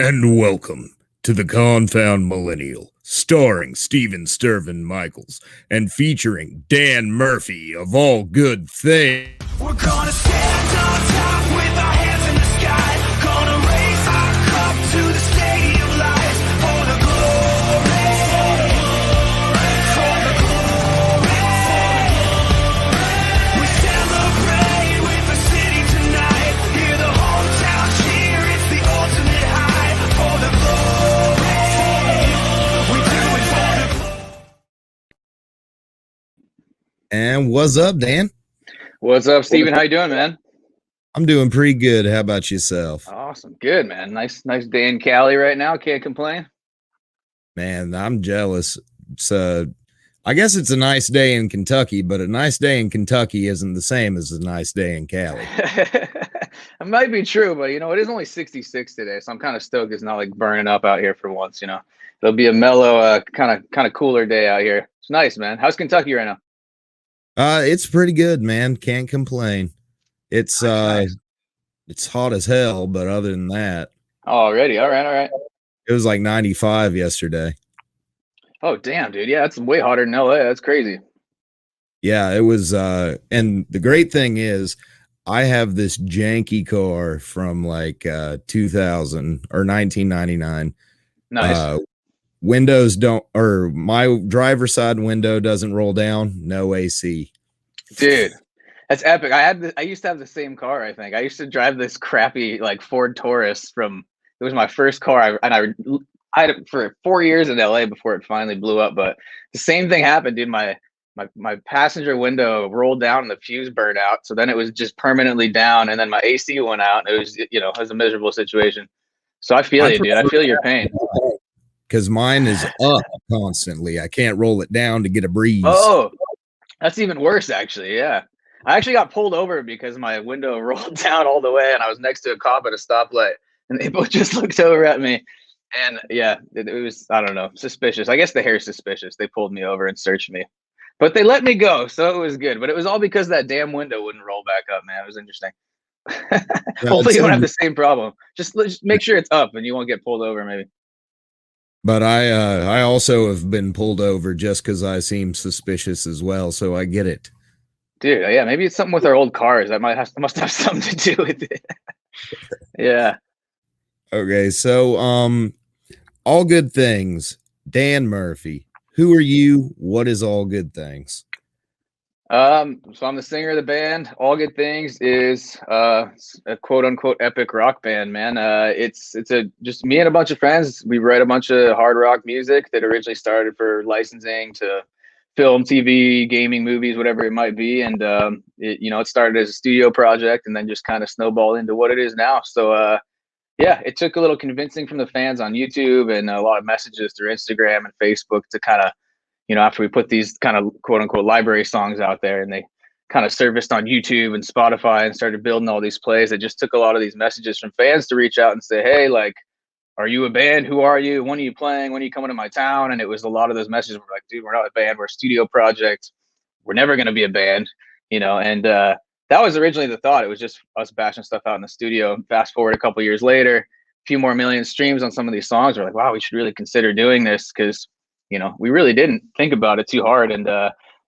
And welcome to the Confound Millennial, starring Steven Stirvin Michaels and featuring Dan Murphy of All Good Things. We're gonna stand on top with our hands in the sky. Gonna raise our cup to the stadium lights for the glory, for the glory. We celebrate with the city tonight. Hear the hometown cheer, it's the ultimate high for the glory. We do it for the glory. And what's up, Dan? What's up, Steven? How you doing, man? I'm doing pretty good. How about yourself? Awesome. Good, man. Nice day in Cali right now. Can't complain. Man, I'm jealous. I guess it's a nice day in Kentucky, but a nice day in Kentucky isn't the same as a nice day in Cali. It might be true, but it is only 66 today, so I'm kind of stoked it's not like burning up out here for once. It'll be a mellow, kind of cooler day out here. It's nice, man. How's Kentucky right now? It's pretty good, man. Can't complain. It's Nice. it's hot as hell, but other than that, Already. All right. it was like 95 yesterday. Oh, damn, dude. Yeah, that's way hotter than LA. That's crazy. Yeah, it was and the great thing is I have this janky car from like 2000 or 1999. Nice. Windows don't, or my driver's side window doesn't roll down, no AC. Dude, that's epic. I used to have the same car, I think. I used to drive this crappy like Ford Taurus it was my first car. I had it for 4 years in LA before it finally blew up. But the same thing happened, dude. My passenger window rolled down and the fuse burned out. So then it was just permanently down, and then my AC went out, and it was a miserable situation. So I feel you, dude. I feel your pain. Because mine is up constantly. I can't roll it down to get a breeze. Oh, that's even worse, actually. Yeah. I actually got pulled over because my window rolled down all the way, and I was next to a cop at a stoplight, and they both just looked over at me. And yeah, it was, I don't know, suspicious. I guess the hair's suspicious. They pulled me over and searched me, but they let me go, so it was good. But it was all because that damn window wouldn't roll back up, man. It was interesting. Hopefully you don't have the same problem. Just make sure it's up and you won't get pulled over, maybe. But I also have been pulled over just because I seem suspicious as well, so I get it. Dude, yeah, maybe it's something with our old cars. That must have something to do with it. Yeah. Okay, so All Good Things, Dan Murphy. Who are you? What is All Good Things? So I'm the singer of the band. All Good Things is a quote unquote epic rock band, man. It's just me and a bunch of friends. We write a bunch of hard rock music that originally started for licensing to film, TV, gaming, movies, whatever it might be. And it started as a studio project and then just kind of snowballed into what it is now. So yeah, it took a little convincing from the fans on YouTube and a lot of messages through Instagram and Facebook to kind of, after we put these kind of quote unquote library songs out there and they kind of surfaced on YouTube and Spotify and started building all these plays, it just took a lot of these messages from fans to reach out and say, hey, like, are you a band? Who are you? When are you playing? When are you coming to my town? And it was a lot of those messages were like, dude, we're not a band. We're a studio project. We're never going to be a band, and that was originally the thought. It was just us bashing stuff out in the studio. Fast forward a couple of years later, a few more million streams on some of these songs. We're like, wow, we should really consider doing this because we really didn't think about it too hard. And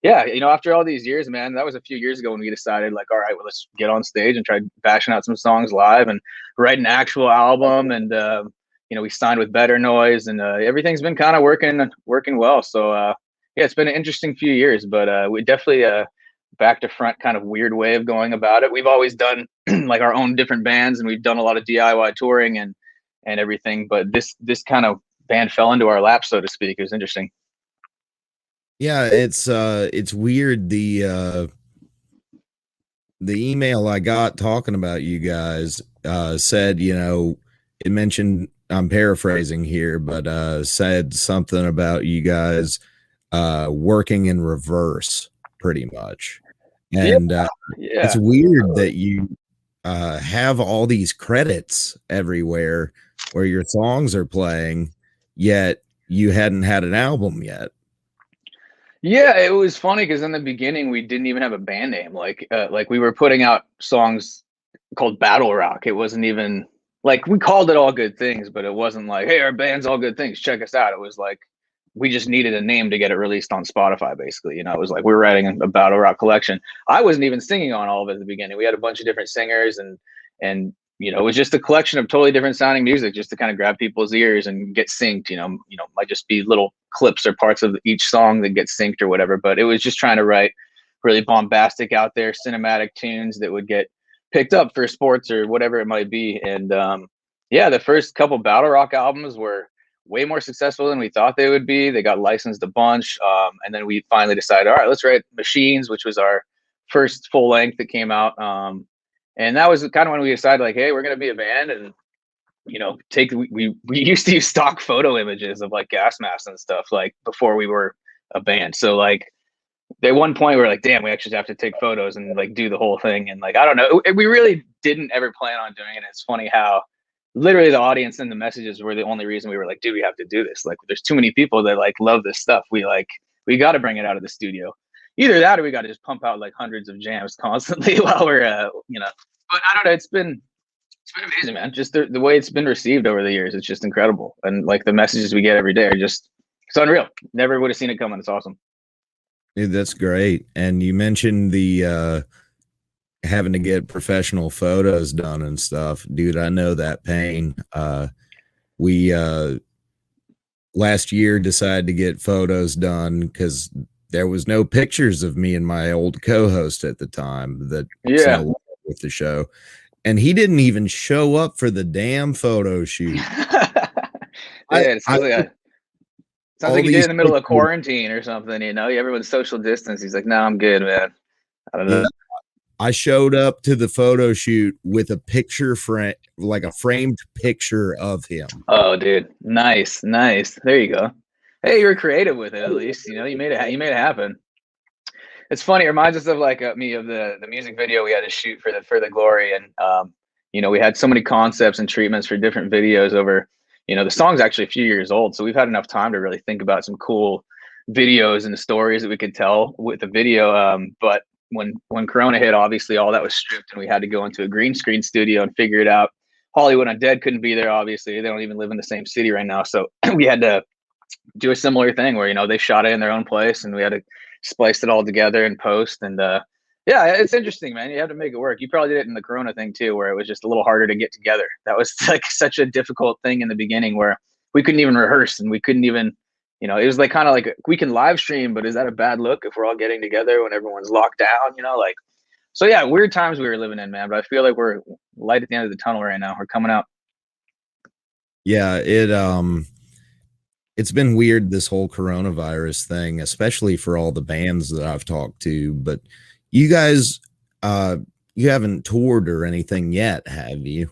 yeah, after all these years, man, that was a few years ago when we decided like, all right, well, let's get on stage and try bashing out some songs live and write an actual album. And, we signed with Better Noise and everything's been kind of working well. So yeah, it's been an interesting few years, but we definitely back to front kind of weird way of going about it. We've always done like our own different bands and we've done a lot of DIY touring and everything. But this kind of band fell into our lap, so to speak. It was interesting. Yeah, it's weird. The email I got talking about you guys said, it mentioned, I'm paraphrasing here, but said something about you guys working in reverse pretty much. And Yeah. it's weird that you have all these credits everywhere where your songs are playing, yet you hadn't had an album yet. Yeah, it was funny because in the beginning we didn't even have a band name. Like we were putting out songs called battle rock. It wasn't even like we called it All Good Things, but it wasn't like, hey, our band's All Good Things, check us out. It was like we just needed a name to get it released on Spotify, basically. You know, it was like we were writing a battle rock collection. I wasn't even singing on all of it at the beginning. We had a bunch of different singers, and you know, it was just a collection of totally different sounding music just to kind of grab people's ears and get synced. Might just be little clips or parts of each song that get synced or whatever. But it was just trying to write really bombastic out there cinematic tunes that would get picked up for sports or whatever it might be. And yeah, the first couple battle rock albums were way more successful than we thought they would be. They got licensed a bunch. And then we finally decided, all right, let's write Machines, which was our first full length that came out. And that was kind of when we decided, like, hey, we're going to be a band. And, you know, we used to use stock photo images of like gas masks and stuff like before we were a band. So like at one point we were like, damn, we actually have to take photos and like do the whole thing. And like, I don't know, we really didn't ever plan on doing it. It's funny how literally the audience and the messages were the only reason we were like, dude, we have to do this. Like, there's too many people that like love this stuff. We got to bring it out of the studio. Either that or we got to just pump out like hundreds of jams constantly while we're, but I don't know. It's been amazing, man. Just the way it's been received over the years. It's just incredible. And like the messages we get every day are just, it's unreal. Never would have seen it coming. It's awesome. Dude, that's great. And you mentioned the having to get professional photos done and stuff. Dude, I know that pain. We last year decided to get photos done because there was no pictures of me and my old co-host at the time that with the show. And he didn't even show up for the damn photo shoot. It sounds like he did in the middle of quarantine or something, you know, everyone's social distance. He's like, no, I'm good, man. I don't know. Yeah, I showed up to the photo shoot with a picture frame, like a framed picture of him. Oh, dude. Nice. There you go. Hey, you were creative with it at least. You know, you made it happen. It's funny. It reminds us of like me of the music video we had to shoot for the Glory, and you know, we had so many concepts and treatments for different videos over. You know, the song's actually a few years old, so we've had enough time to really think about some cool videos and the stories that we could tell with the video. But when Corona hit, obviously all that was stripped, and we had to go into a green screen studio and figure it out. Hollywood Undead couldn't be there. Obviously, they don't even live in the same city right now, so we had to do a similar thing where, you know, they shot it in their own place, and we had to splice it all together and post. And yeah, it's interesting, man. You have to make it work. You probably did it in the Corona thing too, where it was just a little harder to get together. That was like such a difficult thing in the beginning where we couldn't even rehearse, and we couldn't even, you know, it was like kind of like we can live stream, but is that a bad look if we're all getting together when everyone's locked down, you know, like, so yeah, weird times we were living in, man. But I feel like we're light at the end of the tunnel right now. We're coming out. Yeah, it's been weird, this whole coronavirus thing, especially for all the bands that I've talked to. But you guys, you haven't toured or anything yet, have you?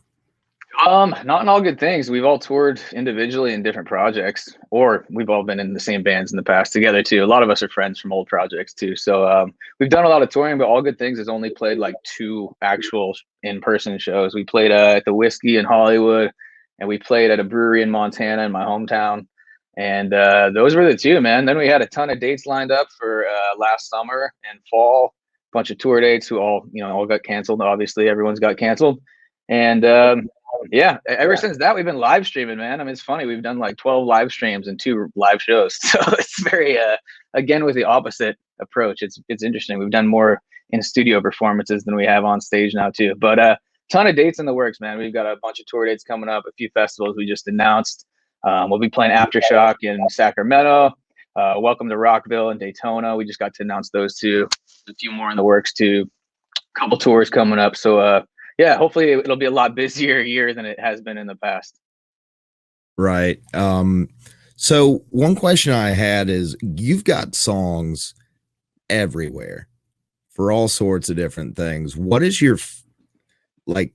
Not in All Good Things. We've all toured individually in different projects, or we've all been in the same bands in the past together too. A lot of us are friends from old projects too. So we've done a lot of touring, but All Good Things has only played like 2 actual in-person shows. We played at the Whiskey in Hollywood, and we played at a brewery in Montana in my hometown. And those were the 2, man. Then we had a ton of dates lined up for last summer and fall, bunch of tour dates who all got canceled. Obviously, everyone's got canceled. And yeah, ever since that, we've been live streaming, man. I mean, it's funny. We've done like 12 live streams and 2 live shows. So it's very, again, with the opposite approach. It's interesting. We've done more in studio performances than we have on stage now too. But ton of dates in the works, man. We've got a bunch of tour dates coming up, a few festivals we just announced. We'll be playing Aftershock in Sacramento. Welcome to Rockville and Daytona. We just got to announce those 2. A few more in the works too. A couple tours coming up. So yeah, hopefully it'll be a lot busier year than it has been in the past. Right. So one question I had is, you've got songs everywhere for all sorts of different things. What is your like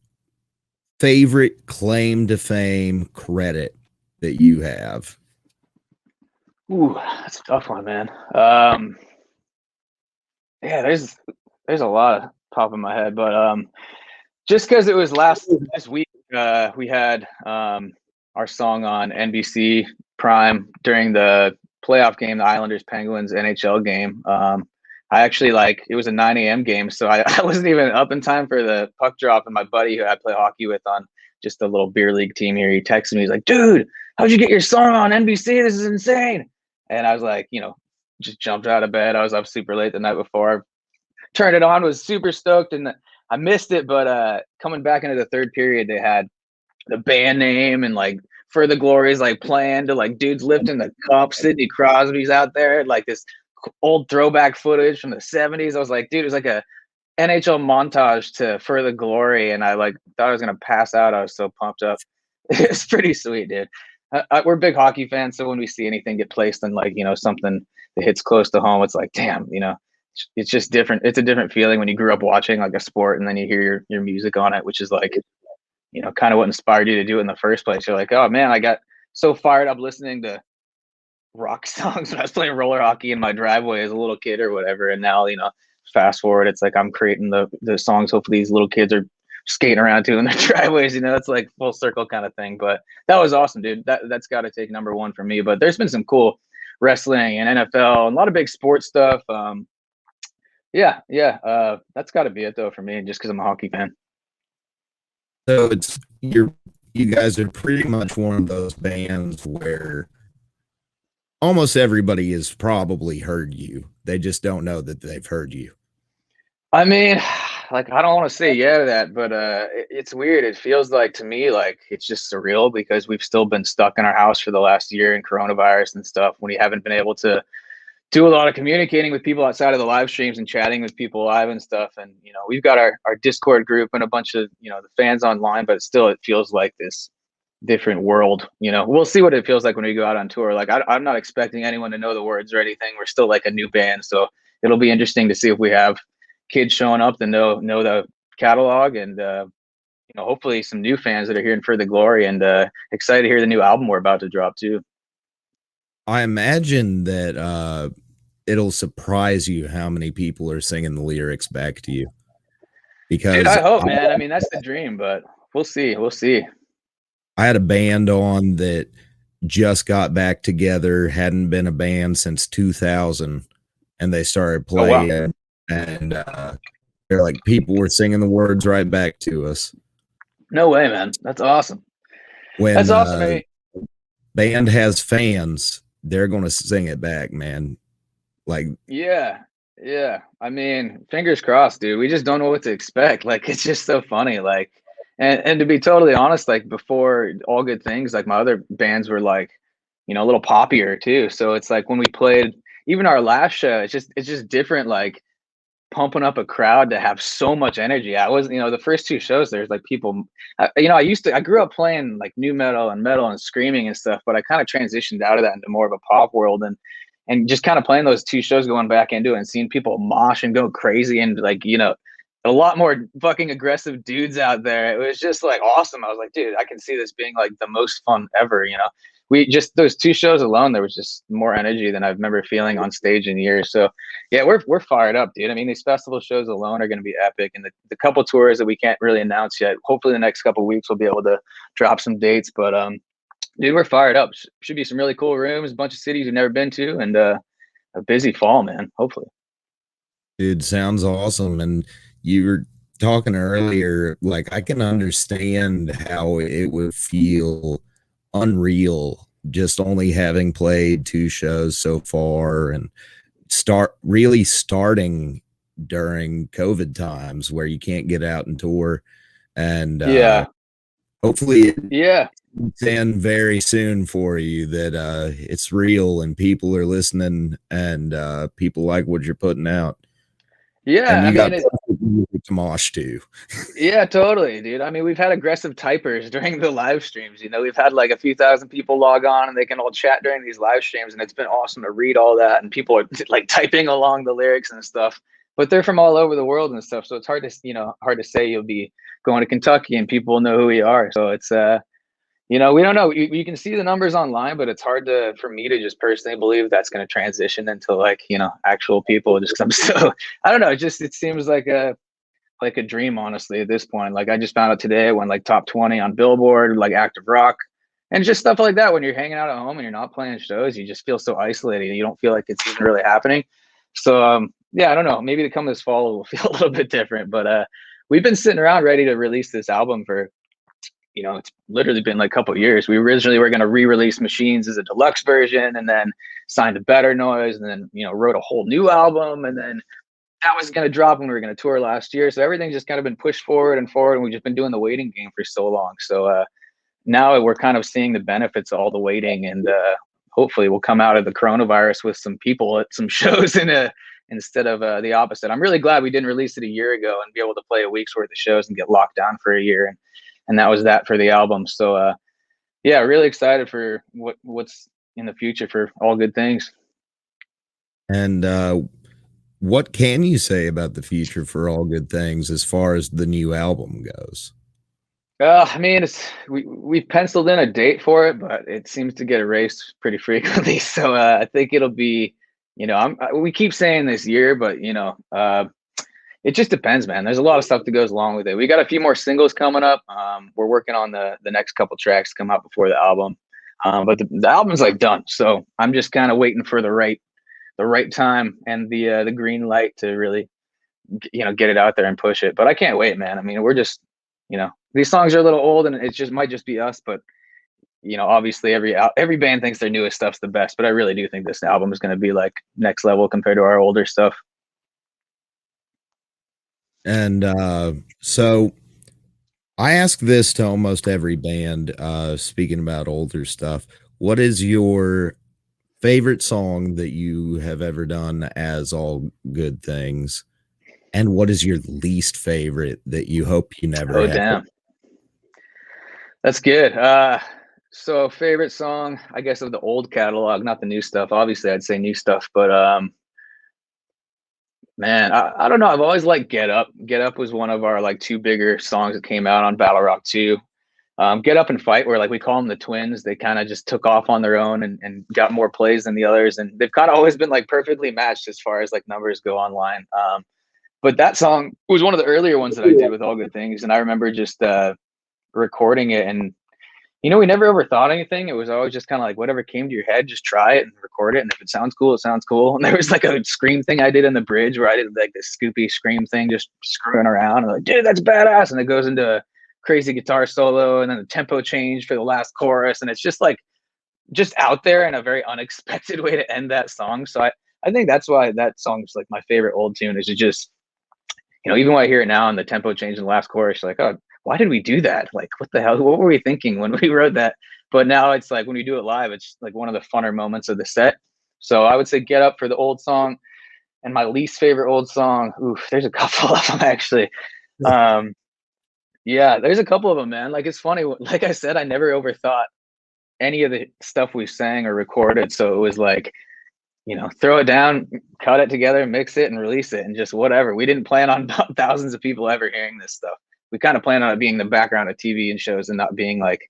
favorite claim to fame credit that you have? Ooh, that's a tough one, man. Yeah, there's a lot of pop in my head, but just because it was this week, we had our song on NBC Prime during the playoff game, the Islanders Penguins NHL game. I actually it was a 9 a.m. game, so I wasn't even up in time for the puck drop. And my buddy who I play hockey with on just a little beer league team here, he texted me. He's like, "Dude, how'd you get your song on NBC? This is insane!" And I was like, just jumped out of bed. I was up super late the night before. I turned it on, was super stoked, and I missed it. But coming back into the third period, they had the band name and For the Glories playing to dudes lifting the cup. Sidney Crosby's out there, this old throwback footage from the 70s. I was like, dude, it was like a NHL montage to For the Glory, and I thought I was gonna pass out. I was so pumped up. It's pretty sweet, dude. We're big hockey fans, so when we see anything get placed in something that hits close to home, it's like, damn, it's just different. It's a different feeling when you grew up watching a sport and then you hear your music on it, which is kind of what inspired you to do it in the first place. You're like, oh man, I got so fired up listening to rock songs when I was playing roller hockey in my driveway as a little kid or whatever. And now, fast forward, it's like I'm creating the songs hopefully these little kids are skating around to in their driveways. It's like full circle kind of thing. But that was awesome, dude. That's got to take number one for me. But there's been some cool wrestling and NFL and a lot of big sports stuff. Yeah. That's got to be it though for me, just because I'm a hockey fan. So you guys are pretty much one of those bands where almost everybody has probably heard you. They just don't know that they've heard you. I mean, I don't want to say yeah to that, but it's weird. It feels like to me it's just surreal because we've still been stuck in our house for the last year in coronavirus and stuff when we haven't been able to do a lot of communicating with people outside of the live streams and chatting with people live and stuff. And, we've got our Discord group and a bunch of, the fans online, but still it feels like this different world. We'll see what it feels like when we go out on tour. I'm not expecting anyone to know the words or anything. We're still a new band. So it'll be interesting to see if we have kids showing up that know the catalog and, hopefully some new fans that are hearing For the Glory and excited to hear the new album we're about to drop too. I imagine that it'll surprise you how many people are singing the lyrics back to you. Because dude, I hope, man. I mean, that's the dream, but we'll see. We'll see. I had a band on that just got back together, hadn't been a band since 2000, and they started playing. Oh, wow. And they're like, people were singing the words right back to us. No way, man. That's awesome. That's awesome. Band has fans, they're going to sing it back, man. Yeah. I mean, fingers crossed, dude. We just don't know what to expect. It's just so funny. And to be totally honest, before All Good Things, my other bands were a little poppier too. So it's when we played even our last show, it's just different, pumping up a crowd to have so much energy. I was, the first two shows, there's people, I grew up playing new metal and screaming and stuff, but I kind of transitioned out of that into more of a pop world and just kind of playing those two shows, going back into it and seeing people mosh and go crazy and a lot more fucking aggressive dudes out there. It was just awesome. I was like, dude, I can see this being the most fun ever. We just, those two shows alone, there was just more energy than I remember feeling on stage in years. So yeah, we're fired up, dude. I mean, these festival shows alone are going to be epic. And the couple tours that we can't really announce yet, hopefully the next couple of weeks we'll be able to drop some dates. But dude, we're fired up. Should be some really cool rooms, a bunch of cities we've never been to, and a busy fall, man, hopefully. Dude, sounds awesome. And you were talking earlier, I can understand how it would feel unreal just only having played two shows so far and starting during COVID times where you can't get out and tour. And hopefully it's in very soon for you that it's real and people are listening and people like what you're putting out. Yeah, and you got music to mosh too. Yeah, totally, dude. I mean, we've had aggressive typers during the live streams. We've had a few thousand people log on and they can all chat during these live streams, and it's been awesome to read all that. And people are typing along the lyrics and stuff, but they're from all over the world and stuff. So it's hard to say you'll be going to Kentucky and people will know who we are. So it's we don't know. You can see the numbers online, but it's hard for me to just personally believe that's going to transition into actual people. Just 'cause I'm so, I don't know. It seems like a dream, honestly, at this point. I just found out today I went top 20 on Billboard, active rock, and just stuff like that. When you're hanging out at home and you're not playing shows, you just feel so isolated. You don't feel like it's even really happening. So yeah, I don't know. Maybe to come this fall will feel a little bit different, but we've been sitting around ready to release this album for, it's literally been like a couple of years. We originally were going to re-release Machines as a deluxe version, and then signed to Better Noise, and then wrote a whole new album, and then that was going to drop when we were going to tour last year. So everything's just kind of been pushed forward and forward, and we've just been doing the waiting game for so long. So now we're kind of seeing the benefits of all the waiting, and hopefully we'll come out of the coronavirus with some people at some shows instead of the opposite. I'm really glad we didn't release it a year ago and be able to play a week's worth of shows and get locked down for a year. And that was that for the album. So yeah, really excited for what's in the future for All Good Things. And what can you say about the future for All Good Things as far as the new album goes? I mean, we've penciled in a date for it, but it seems to get erased pretty frequently. So I think it'll be, we keep saying this year, but it just depends, man. There's a lot of stuff that goes along with it. We got a few more singles coming up. We're working on the next couple tracks to come out before the album, but the album's like done. So I'm just kind of waiting for the right time and the green light to really, get it out there and push it. But I can't wait, man. I mean, we're just, these songs are a little old, and it just might just be us, but obviously every band thinks their newest stuff's the best, but I really do think this album is going to be like next level compared to our older stuff. And so I ask this to almost every band, speaking about older stuff. What is your favorite song that you have ever done as All Good Things? And what is your least favorite that you hope you never have? Damn. That's good. So favorite song, I guess, of the old catalog, not the new stuff. Obviously, I'd say new stuff, but man, I don't know. I've always liked Get Up. Get Up was one of our like two bigger songs that came out on Battle Rock 2. Get Up and Fight, where like we call them the twins. They kind of just took off on their own and got more plays than the others. And they've kind of always been like perfectly matched as far as like numbers go online. But that song was one of the earlier ones that I did with All Good Things. And I remember just recording it, and we never overthought anything. It was always just kind of like whatever came to your head, just try it and record it. And if it sounds cool, it sounds cool. And there was like a scream thing I did in the bridge where I did like this scoopy scream thing, just screwing around. And like, dude, that's badass. And it goes into a crazy guitar solo, and then the tempo change for the last chorus. And it's just like, just out there in a very unexpected way to end that song. So I think that's why that song's like my favorite old tune, is it just, even when I hear it now and the tempo change in the last chorus, like, oh, why did we do that? Like, what the hell? What were we thinking when we wrote that? But now it's like, when we do it live, it's like one of the funner moments of the set. So I would say Get Up for the old song. And my least favorite old song, there's a couple of them actually. Yeah, there's a couple of them, man. Like, it's funny. Like I said, I never overthought any of the stuff we sang or recorded. So it was like, throw it down, cut it together, mix it, and release it, and just whatever. We didn't plan on thousands of people ever hearing this stuff. We kind of planned on it being the background of TV and shows, and not being like,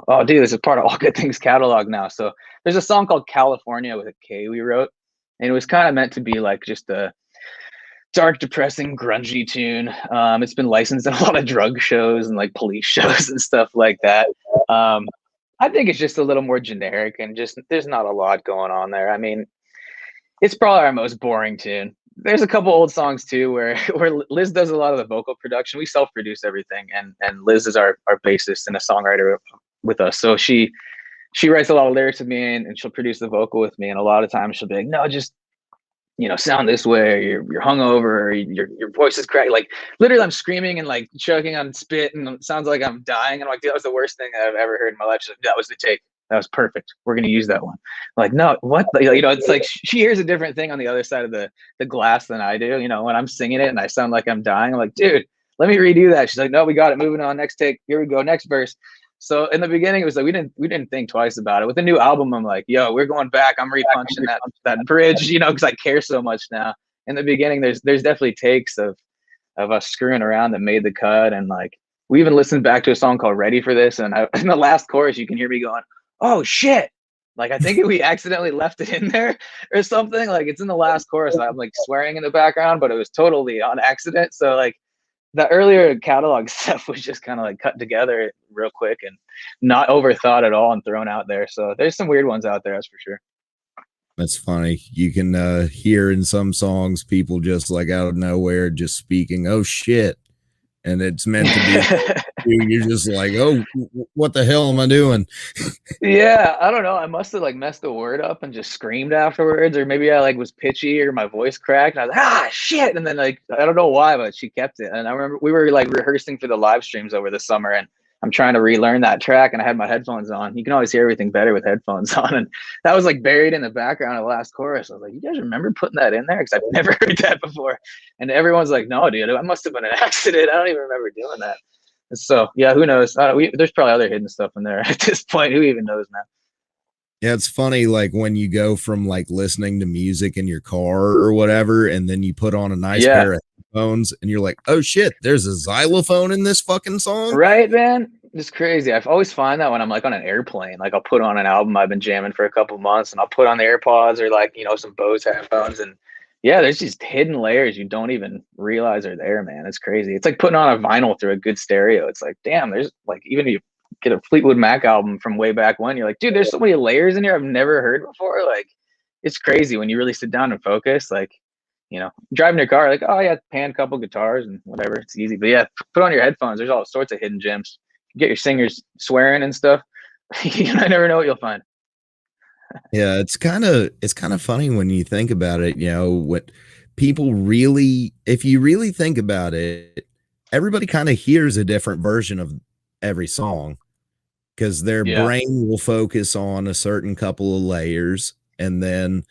oh, dude, this is part of All Good Things catalog now. So there's a song called California with a K we wrote, and it was kind of meant to be like just a dark, depressing, grungy tune. It's been licensed in a lot of drug shows and like police shows and stuff like that. I think it's just a little more generic, and just there's not a lot going on there. I mean, it's probably our most boring tune. There's a couple old songs too where Liz does a lot of the vocal production. We self-produce everything, and Liz is our bassist and a songwriter with us. So she writes a lot of lyrics with me, and she'll produce the vocal with me. And a lot of times she'll be like, no, just sound this way, or you're hungover, or your voice is cracked. Like, literally, I'm screaming and like choking on spit, and it sounds like I'm dying. And I'm like, dude, that was the worst thing I've ever heard in my life. She's like, that was the take. That was perfect. We're gonna use that one. I'm like, no, what? It's like she hears a different thing on the other side of the glass than I do. When I'm singing it and I sound like I'm dying, I'm like, dude, let me redo that. She's like, no, we got it. Moving on. Next take. Here we go. Next verse. So in the beginning, it was like we didn't think twice about it. With the new album, I'm like, yo, we're going back. I'm repunching that bridge, because I care so much now. In the beginning, there's definitely takes of us screwing around that made the cut, and like we even listened back to a song called Ready for This, and in the last chorus, you can hear me going, oh shit. Like, I think we accidentally left it in there or something. Like, it's in the last chorus. I'm like swearing in the background, but it was totally on accident. So like the earlier catalog stuff was just kind of like cut together real quick and not overthought at all and thrown out there. So there's some weird ones out there, that's for sure. That's funny. You can hear in some songs people just like out of nowhere just speaking, "Oh shit," and it's meant to be. You're just like, "Oh, what the hell am I doing?" Yeah, I don't know. I must have like messed the word up and just screamed afterwards, or maybe I like was pitchy or my voice cracked. And I was like, ah, shit. And then like I don't know why, but she kept it. And I remember we were like rehearsing for the live streams over the summer, and I'm trying to relearn that track, and I had my headphones on. You can always hear everything better with headphones on, and that was like buried in the background of the last chorus. I was like, you guys remember putting that in there? Because I've never heard that before. And everyone's like, no, dude, I must have been an accident. I don't even remember doing that. So yeah, who knows? There's probably other hidden stuff in there at this point. Who even knows now? Yeah, it's funny, like when you go from like listening to music in your car or whatever, and then you put on a nice Yeah, pair of headphones, and you're like, "Oh shit, there's a xylophone in this fucking song." right, man. It's crazy. I've always find that when I'm like on an airplane, like I'll put on an album I've been jamming for a couple months, and I'll put on the AirPods or like some Bose headphones, and yeah, there's just hidden layers you don't even realize are there, man. It's crazy. It's like putting on a vinyl through a good stereo. It's like, damn, there's like even if you get a Fleetwood Mac album from way back when, you're like, dude, there's so many layers in here I've never heard before. Like, it's crazy when you really sit down and focus. Like, driving your car, like, oh yeah, pan a couple guitars and whatever, it's easy. But yeah, put on your headphones. There's all sorts of hidden gems. Get your singers swearing and stuff. You never know what you'll find. Yeah, it's kind of funny when you think about it, what people really if you really think about it, everybody kind of hears a different version of every song because their Yeah, brain will focus on a certain couple of layers, and then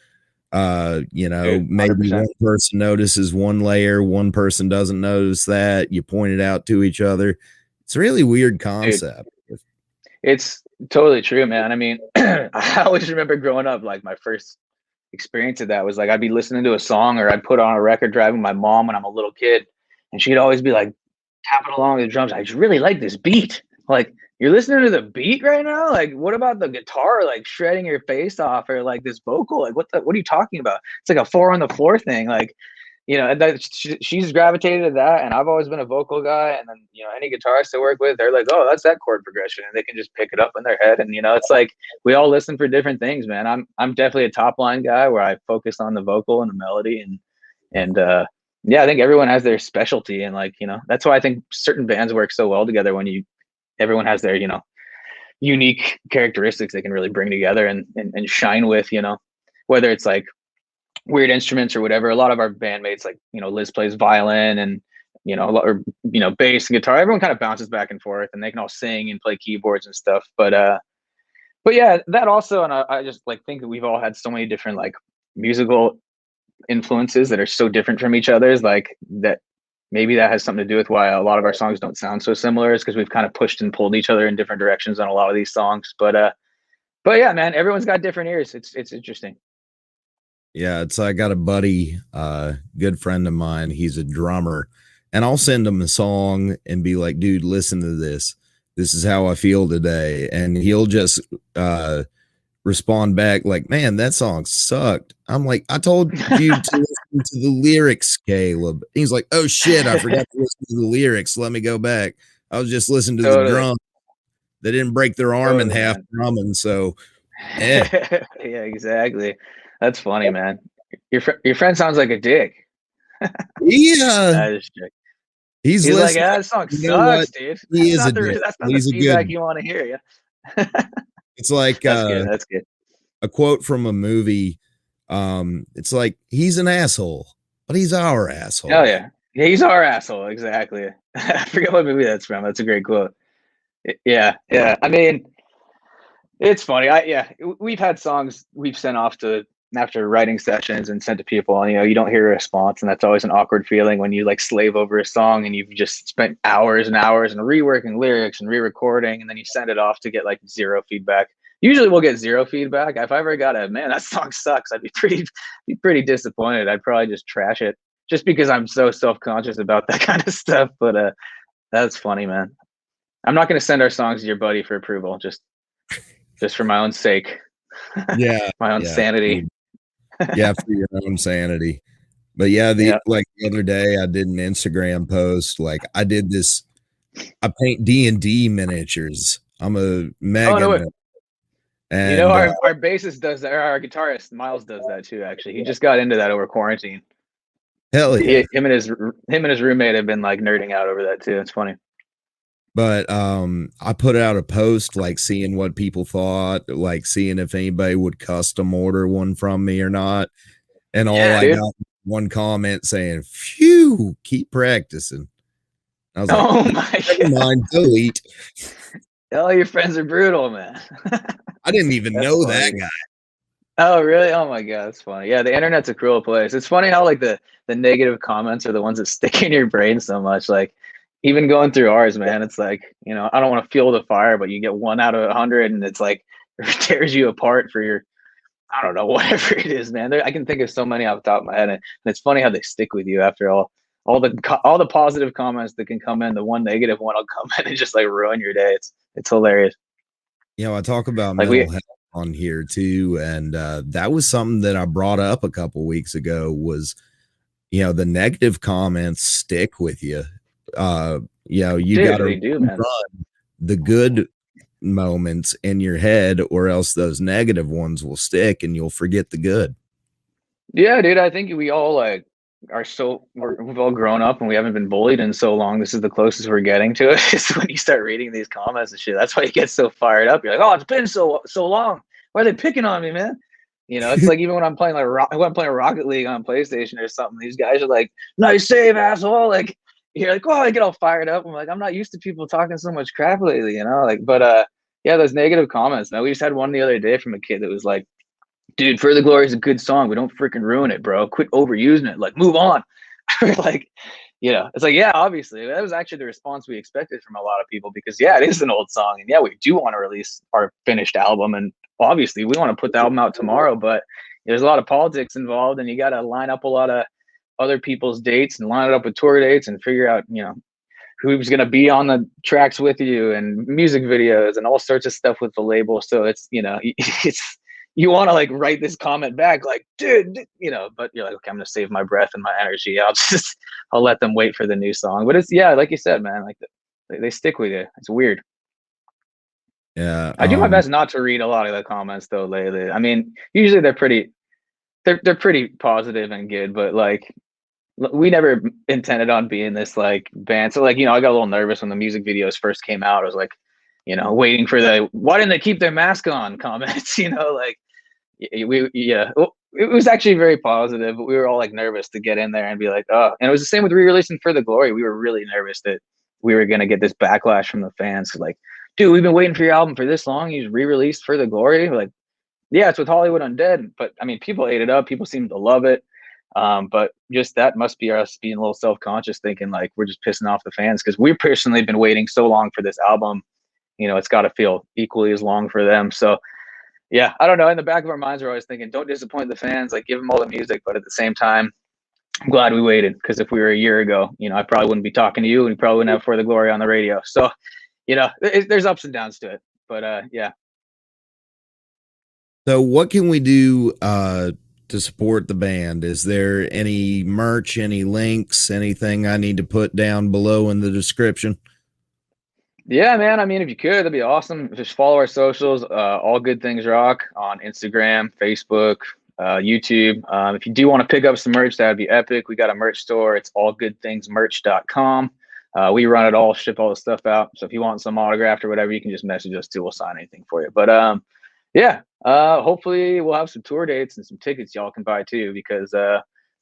dude, one hundred maybe one percent. person notices one layer, one person doesn't notice that, you point it out to each other. It's a really weird Dude, concept. it's totally true, man. I mean, I always remember growing up, like my first experience of that was like I'd be listening to a song or I'd put on a record driving my mom when I'm a little kid, and she'd always be like tapping along with the drums. I just really like this beat. Like, you're listening to the beat right now? Like, what about the guitar like shredding your face off, or like this vocal? Like, what are you talking about? It's like a four on the floor thing. Like, she's gravitated to that, and I've always been a vocal guy. And then any guitarist I work with, they're like, oh, that's that chord progression, and they can just pick it up in their head. And it's like we all listen for different things, man. I'm definitely a top line guy where I focus on the vocal and the melody, and yeah, I think everyone has their specialty, and like that's why I think certain bands work so well together when everyone has their unique characteristics they can really bring together and shine with, whether it's like weird instruments or whatever. A lot of our bandmates, like Liz plays violin, and or bass and guitar. Everyone kind of bounces back and forth, and they can all sing and play keyboards and stuff. But yeah, that also, and I just like think that we've all had so many different like musical influences that are so different from each other's, like that maybe that has something to do with why a lot of our songs don't sound so similar, is because we've kind of pushed and pulled each other in different directions on a lot of these songs. But yeah, man, everyone's got different ears. It's interesting. Yeah, it's I got a buddy, good friend of mine. He's a drummer, and I'll send him a song and be like, "Dude, listen to this. This is how I feel today," and he'll just respond back like, "Man, that song sucked." I'm like, "I told you to listen to the lyrics, Caleb." He's like, "Oh shit, I forgot to listen to the lyrics. Let me go back. I was just listening to the Totally, drum. They didn't break their arm in totally, half man. drumming, so eh." Yeah, exactly. That's funny, man. Your friend sounds like a dick. Yeah, I just joking. he's He's like, listening. ah, this song You know what? sucks, dude. He is a dick, That's but not the he's a good feedback one. you want to hear. Yeah, It's like that's good. That's good. a quote from a movie. It's like he's an asshole, but he's our Hell asshole. yeah. Yeah, he's our asshole. Exactly. I forget what movie that's from. That's a great quote. Yeah, yeah. I mean, it's funny. Yeah, we've had songs we've sent off to after writing sessions and sent to people, and you don't hear a response, and that's always an awkward feeling when you like slave over a song and you've just spent hours and hours and reworking lyrics and re-recording, and then you send it off to get like zero feedback. Usually we'll get zero feedback. If I ever got a man, that song sucks, I'd be pretty disappointed. I'd probably just trash it just because I'm so self-conscious about that kind of stuff. But that's funny, man. I'm not going to send our songs to your buddy for approval, just for my own sake, Yeah, my own yeah, sanity. yeah, for your own sanity. But yeah, Yeah. the other day I did an Instagram post. Like I did this. I paint D&D miniatures. I'm a Oh mega no way. nerd. You know, And our bassist does that, or our guitarist Miles does that too. Actually, he just got into that over quarantine. hell yeah. Him and his roommate have been like nerding out over that too. It's funny. But I put out a post like seeing what people thought, like seeing if anybody would custom order one from me or not. And all Yeah, I dude. got was one comment saying, "Phew, keep practicing." I was like, Oh my never god. mind, delete. All your friends are brutal, man. I didn't even That's know funny, that dude. guy. Oh, really? Oh my god, that's funny. Yeah, the internet's a cruel place. It's funny how like the negative comments are the ones that stick in your brain so much. Like even going through ours, man, it's like, you know, I don't want to fuel the fire, but you get 1 out of 100 and it's like it tears you apart for your, I don't know, whatever it is, man. I can think of so many off the top of my head, and it's funny how they stick with you after all the positive comments that can come in. The one negative one will come in and just like ruin your day. It's hilarious. You know, I talk about Like mental health on here too, and that was something that I brought up a couple weeks ago. Was, you know, the negative comments stick with you. You know, you got dude, to they do, man. run the good moments in your head, or else those negative ones will stick, and you'll forget the good. Yeah, dude, I think we all like we've all grown up and we haven't been bullied in so long. This is the closest we're getting to it. Is when you start reading these comments and shit. That's why you get so fired up. You're like, oh, it's been so long. Why are they picking on me, man? You know, it's like even when I'm playing when I'm playing Rocket League on PlayStation or something, these guys are like, nice save, asshole. Like you're like, oh, I get all fired up. I'm like, I'm not used to people talking so much crap lately, you know? Like, but yeah, those negative comments. Now we just had one the other day from a kid that was like, dude, For the Glory is a good song, but don't freaking ruin it, bro. Quit overusing it. Like, move on. Like, you know, it's like, yeah, obviously. That was actually the response we expected from a lot of people because, yeah, it is an old song. And yeah, we do want to release our finished album. And obviously, we want to put the album out tomorrow, but there's a lot of politics involved and you got to line up a lot of other people's dates and line it up with tour dates and figure out, you know, who's going to be on the tracks with you and music videos and all sorts of stuff with the label. So it's, you know, it's, you want to like write this comment back like, dude, you know, but you're like, okay, I'm going to save my breath and my energy. I'll let them wait for the new song. But it's, yeah, like you said, man, like they stick with you. It's weird. Yeah. I do my best not to read a lot of the comments though lately. I mean, usually they're pretty positive and good, but like we never intended on being this like band. So like, you know, I got a little nervous when the music videos first came out. I was like, you know, waiting for the why didn't they keep their mask on comments, you know, like yeah. Well, it was actually very positive, but we were all like nervous to get in there and be like, oh, and it was the same with re-releasing For the Glory. We were really nervous that we were gonna get this backlash from the fans. Like, dude, we've been waiting for your album for this long. You re-released For the Glory. We're like, yeah, it's with Hollywood Undead, but I mean, people ate it up. People seem to love it. But just that must be us being a little self-conscious, thinking like we're just pissing off the fans because we've personally been waiting so long for this album. You know, it's got to feel equally as long for them. So yeah, I don't know. In the back of our minds, we're always thinking, don't disappoint the fans. Like, give them all the music, but at the same time, I'm glad we waited because if we were a year ago, you know, I probably wouldn't be talking to you, and we probably wouldn't have For the Glory on the radio. So, you know, there's ups and downs to it. But yeah. So what can we do to support the band? Is there any merch, any links, anything I need to put down below in the description? Yeah, man. I mean, if you could, that'd be awesome. Just follow our socials, All Good Things Rock on Instagram, Facebook, YouTube. If you do want to pick up some merch, that'd be epic. We got a merch store. It's allgoodthingsmerch.com. We run it all, ship all the stuff out. So if you want some autographed or whatever, you can just message us too. We'll sign anything for you. But yeah, hopefully we'll have some tour dates and some tickets y'all can buy too, because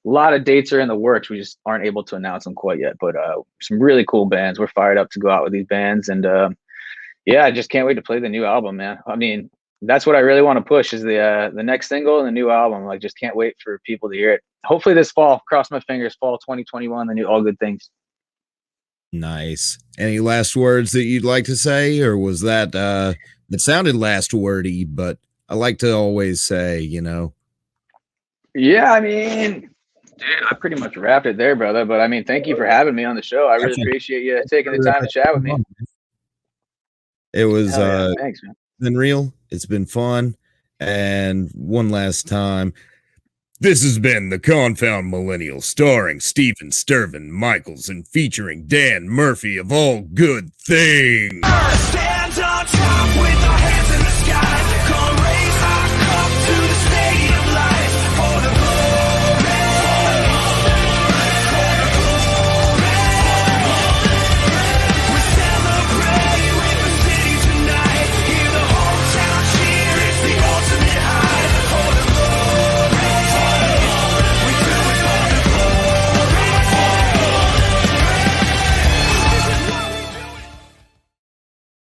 a lot of dates are in the works. We just aren't able to announce them quite yet. But some really cool bands. We're fired up to go out with these bands, and yeah, I just can't wait to play the new album, man. I mean, that's what I really want to push is the next single and the new album. Like, just can't wait for people to hear it. Hopefully this fall. Cross my fingers. Fall 2021. The new All Good Things. Nice. Any last words that you'd like to say, or was that it sounded last wordy, but I like to always say, you know. Yeah, I mean, dude, I pretty much wrapped it there, brother. But I mean, thank you for having me on the show. I really appreciate you taking the time to chat with me. It was Yeah, thanks, man. been real. It's been fun. And one last time, this has been the Confound Millennial, starring Steven Stirvin Michaels and featuring Dan Murphy of All Good Things.